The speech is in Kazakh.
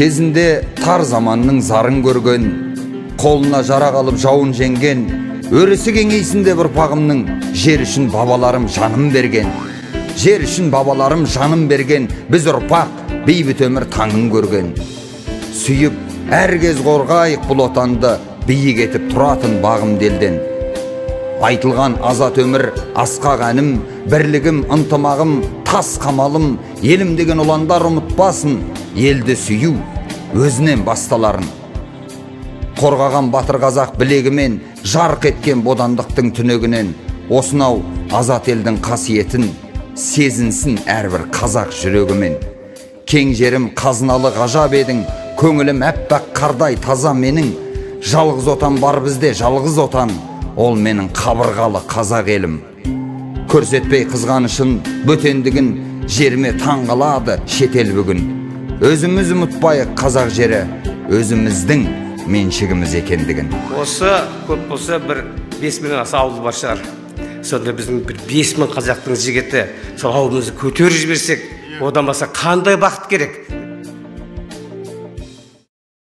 Кезінде тар заманның зарын көрген, қолына жарақ алып жауын жеңген, өрісі кеңейсінде ұрпағымның, жер үшін бабаларым жаным берген. Жер үшін бабаларым жаным берген, біз ұрпақ бейбіт өмір таңын көрген. Сүйіп, әркез қорғайық бұл отанды, биік етіп тұратын бағым делден. Айтылған азат өмір асқақ әнім, бірлігім, ынтымағым, тас қамалым, елім деген ұландар ұмытпасын, елді сүю өзінен басталарын. Қорғаған батыр қазақ білегімен, жарқ еткен бодандықтың түнегінен, осынау азат елдің қасиетін сезінсін әрбір қазақ жүрегімен. Кең жерім қазыналы ғажап едің, көңілім әппақ қардай таза менің. Жалғыз отан бар бізде, жалғыз отан, ол менің қабырғалы қазақ елім. Көрсетпей қызғанышын, бөтендігін, жеріме таңғалады шетел бүгін. Өзіміз ұмытпайық қазақ жері, өзіміздің меншігіміз екендігін. Осы көп болса бір 5000 аса ауыл бар шығар. Сонда біздің бір 5000 қазақтың жігіті сол ауылымызды көтеріп жіберсек, одан басқа қандай бақыт керек?